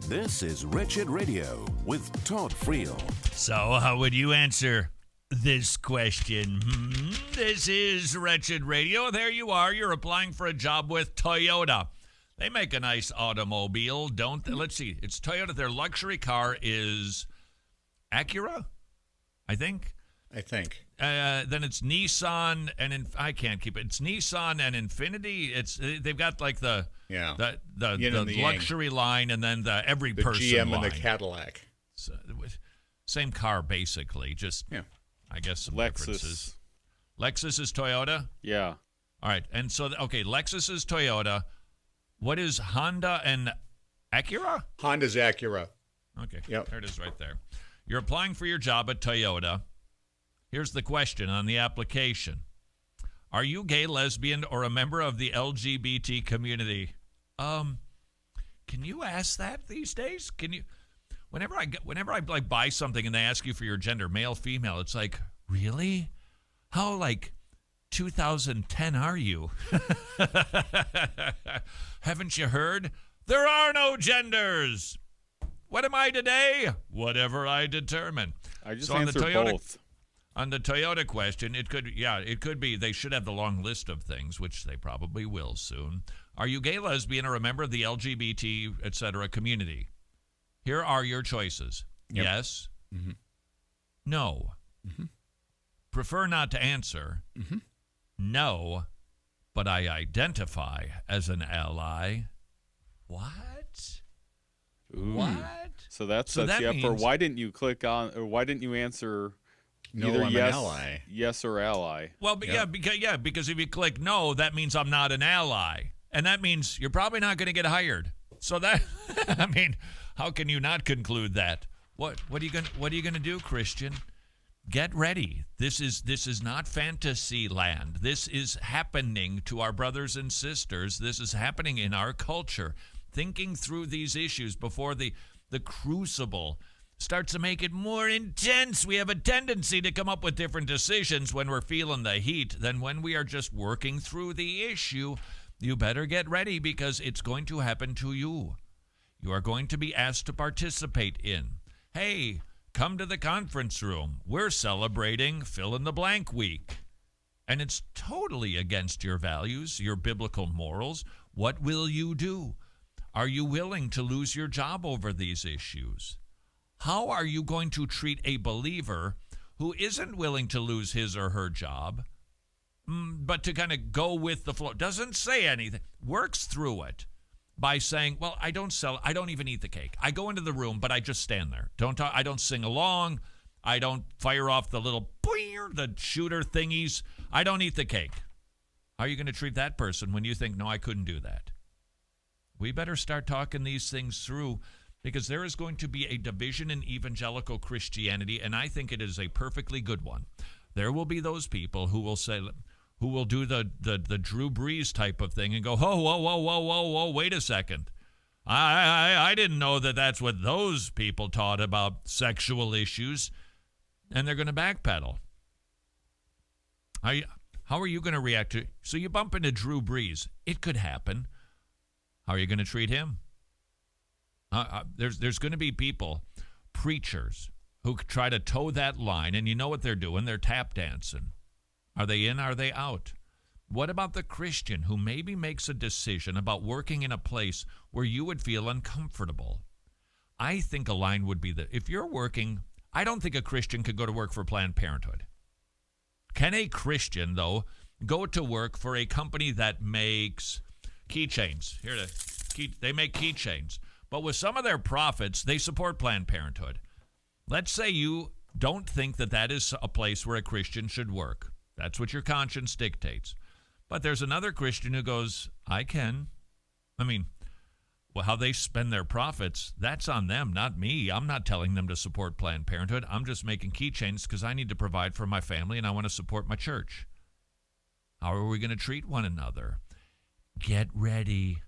This is Wretched Radio with Todd Friel. So, how would you answer this question? This is Wretched Radio. There you are. You're applying for a job with Toyota. They make a nice automobile, don't they? Let's see. It's Toyota. Their luxury car is Acura, I think. Then it's Nissan and I can't keep it. It's Nissan and Infiniti. They've got like the luxury line and then the every person GM line. and the Cadillac. So, same car basically. Just I guess some differences. Lexus is Toyota. Yeah. All right, and so Lexus is Toyota. What is Honda and Acura? Honda's Acura. Okay. Yep. There it is right there. You're applying for your job at Toyota. Here's the question on the application. Are you gay, lesbian, or a member of the LGBT community? Can you ask that these days? Can you? Whenever I like buy something and they ask you for your gender, male, female, it's like, really? How 2010 are you? Haven't you heard? There are no genders. What am I today? Whatever I determine. I just so answered both. On the Toyota question, it could be they should have the long list of things, which they probably will soon. Are you gay, lesbian, or a member of the LGBT, etc. community? Here are your choices. Yep. Yes. Mm-hmm. No. Mm-hmm. Prefer not to answer. Mm-hmm. No, but I identify as an ally. What? Ooh. What? So that sets you up for why didn't you click on, or why didn't you answer No, either I'm yes, an ally. yes or ally? Well, because if you click no, that means I'm not an ally. And that means you're probably not going to get hired. So that, I mean, how can you not conclude that? What are you going to do, Christian? Get ready. This is not fantasy land. This is happening to our brothers and sisters. This is happening in our culture. Thinking through these issues before the crucible starts to make it more intense. We have a tendency to come up with different decisions when we're feeling the heat than when we are just working through the issue. You better get ready because it's going to happen to you. You are going to be asked to participate in. Hey, come to the conference room. We're celebrating fill in the blank week. And it's totally against your values, your biblical morals. What will you do? Are you willing to lose your job over these issues? How are you going to treat a believer who isn't willing to lose his or her job, but to kind of go with the flow? Doesn't say anything. Works through it by saying, well, I don't even eat the cake. I go into the room, but I just stand there. Don't talk, I don't sing along. I don't fire off the little the shooter thingies. I don't eat the cake. How are you going to treat that person when you think, no, I couldn't do that? We better start talking these things through because there is going to be a division in evangelical Christianity, and I think it is a perfectly good one. There will be those people who will say, who will do the Drew Brees type of thing and go, whoa, wait a second. I didn't know that that's what those people taught about sexual issues, and they're going to backpedal. How are you going to react to? So you bump into Drew Brees. It could happen. How are you going to treat him? There's going to be people, preachers, who try to toe that line, and you know what they're doing. They're tap dancing. Are they in? Are they out? What about the Christian who maybe makes a decision about working in a place where you would feel uncomfortable? I think a line would be that if you're working, I don't think a Christian could go to work for Planned Parenthood. Can a Christian, though, go to work for a company that makes keychains? They make keychains. But with some of their profits, they support Planned Parenthood. Let's say you don't think that that is a place where a Christian should work. That's what your conscience dictates. But there's another Christian who goes, I can. I mean, well, how they spend their profits, that's on them, not me. I'm not telling them to support Planned Parenthood. I'm just making keychains because I need to provide for my family and I want to support my church. How are we going to treat one another? Get ready.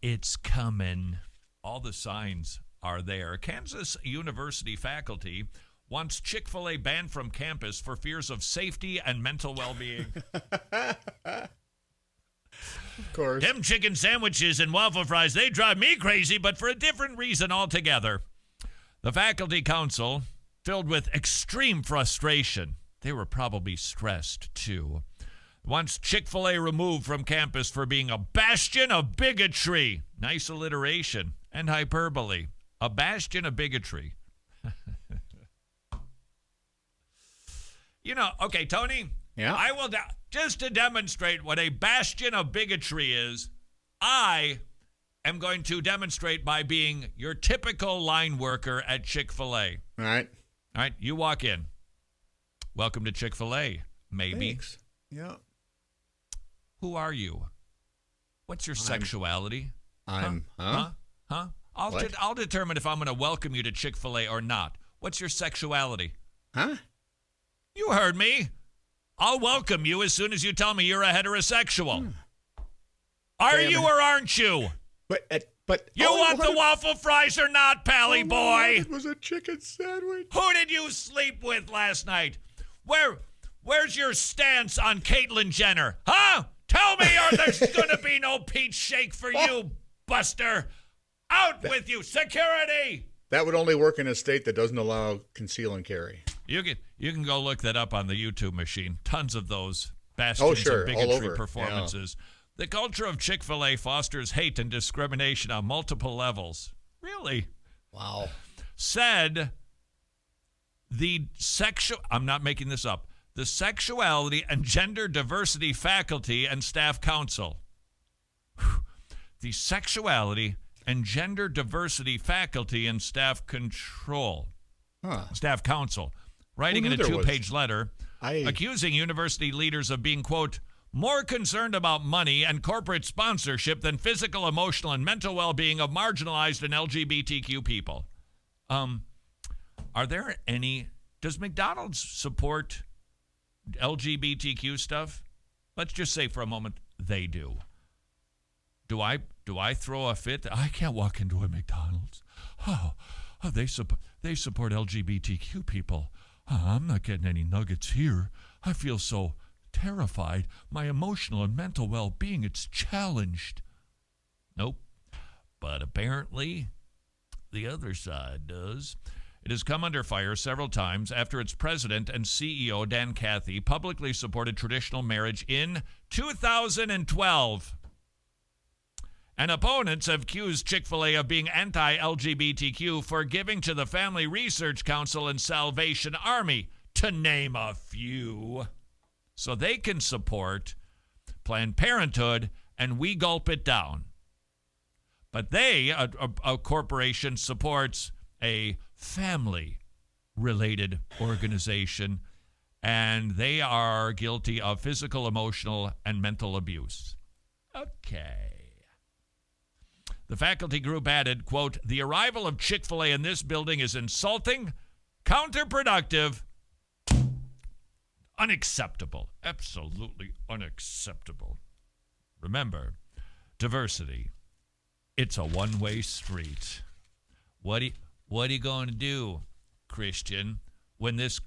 It's coming. All the signs are there. Kansas University faculty wants Chick-fil-A banned from campus for fears of safety and mental well-being. Of course. Them chicken sandwiches and waffle fries, they drive me crazy, but for a different reason altogether. The faculty council, filled with extreme frustration, they were probably stressed too, wants Chick-fil-A removed from campus for being a bastion of bigotry. Nice alliteration and hyperbole. A bastion of bigotry. Okay, Tony. Yeah. I will, just to demonstrate what a bastion of bigotry is, I am going to demonstrate by being your typical line worker at Chick-fil-A. All right. All right, you walk in. Welcome to Chick-fil-A, maybe. Thanks. Yeah. Who are you? What's your sexuality? Huh? I'll determine if I'm going to welcome you to Chick-fil-A or not. What's your sexuality? Huh? You heard me. I'll welcome you as soon as you tell me you're a heterosexual. Are you or aren't you? But you want the waffle fries or not, Pally boy? It was a chicken sandwich. Who did you sleep with last night? Where's your stance on Caitlyn Jenner? Huh? Tell me, or there's gonna be no peach shake for you, Buster. Out with you, security. That would only work in a state that doesn't allow conceal and carry. You can go look that up on the YouTube machine. Tons of those bastions of bigotry performances. Yeah. The culture of Chick-fil-A fosters hate and discrimination on multiple levels. Really? Wow. Said I'm not making this up, the Sexuality and Gender Diversity Faculty and Staff Council. The Sexuality and Gender Diversity Faculty and Staff Control. Staff Council. Writing in a 2-page letter, accusing university leaders of being, quote, more concerned about money and corporate sponsorship than physical, emotional, and mental well-being of marginalized and LGBTQ people. Does McDonald's support LGBTQ stuff? Let's just say for a moment they do. Do I throw a fit? I can't walk into a McDonald's. They support LGBTQ people. I'm not getting any nuggets here. I feel so terrified. My emotional and mental well-being, it's challenged. Nope. But apparently, the other side does. It has come under fire several times after its president and CEO, Dan Cathy, publicly supported traditional marriage in 2012. And opponents have accused Chick-fil-A of being anti-LGBTQ for giving to the Family Research Council and Salvation Army, to name a few. So they can support Planned Parenthood, and we gulp it down. But a corporation, supports a family-related organization, and they are guilty of physical, emotional, and mental abuse. Okay. The faculty group added, quote, the arrival of Chick-fil-A in this building is insulting, counterproductive, unacceptable. Absolutely unacceptable. Remember, diversity, it's a one-way street. What are you going to do, Christian, when this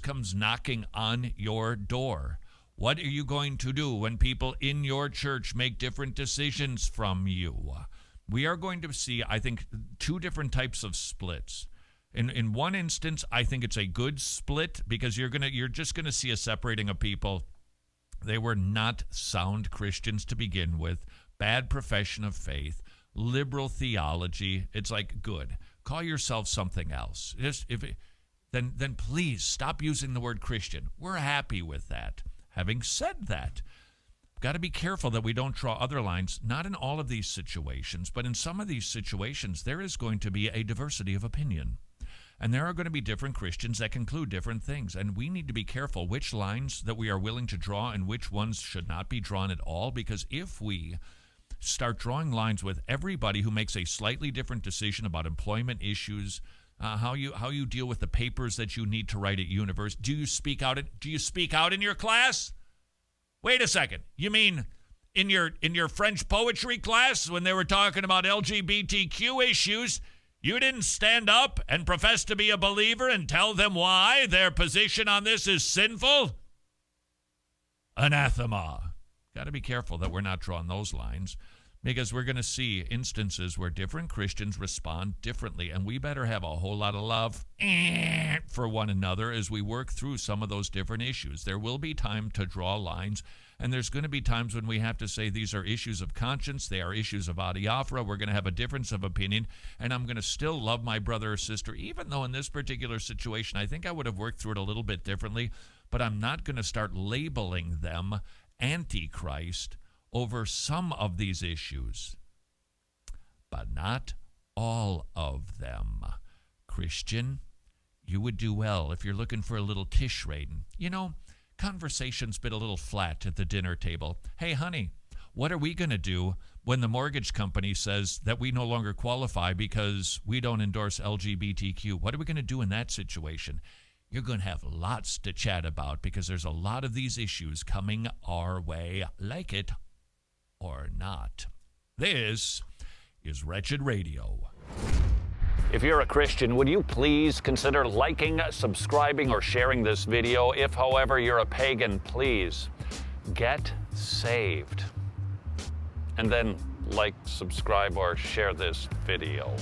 comes knocking on your door? What are you going to do when people in your church make different decisions from you? We are going to see, I think, 2 different types of splits. In one instance, I think it's a good split because you're just gonna see a separating of people. They were not sound Christians to begin with, bad profession of faith, liberal theology. It's like, good. Call yourself something else. Then please stop using the word Christian. We're happy with that. Having said that, got to be careful that we don't draw other lines, not in all of these situations, but in some of these situations, there is going to be a diversity of opinion. And there are going to be different Christians that conclude different things. And we need to be careful which lines that we are willing to draw and which ones should not be drawn at all. Because if we start drawing lines with everybody who makes a slightly different decision about employment issues, how you deal with the papers that you need to write at university. Do you speak out in your class? Wait a second. You mean in your French poetry class when they were talking about LGBTQ issues, you didn't stand up and profess to be a believer and tell them why their position on this is sinful? Anathema. Got to be careful that we're not drawing those lines, because we're going to see instances where different Christians respond differently, and we better have a whole lot of love for one another as we work through some of those different issues. There will be time to draw lines, and there's going to be times when we have to say these are issues of conscience, they are issues of adiaphora, we're going to have a difference of opinion, and I'm going to still love my brother or sister, even though in this particular situation I think I would have worked through it a little bit differently, but I'm not going to start labeling them Antichrist over some of these issues, but not all of them. Christian, you would do well if you're looking for a little tish rating. You know, conversation's been a little flat at the dinner table. Hey, honey, what are we going to do when the mortgage company says that we no longer qualify because we don't endorse LGBTQ? What are we going to do in that situation? You're going to have lots to chat about because there's a lot of these issues coming our way, like it or not. This is Wretched Radio. If you're a Christian, would you please consider liking, subscribing, or sharing this video? If, however, you're a pagan, please get saved. And then like, subscribe, or share this video.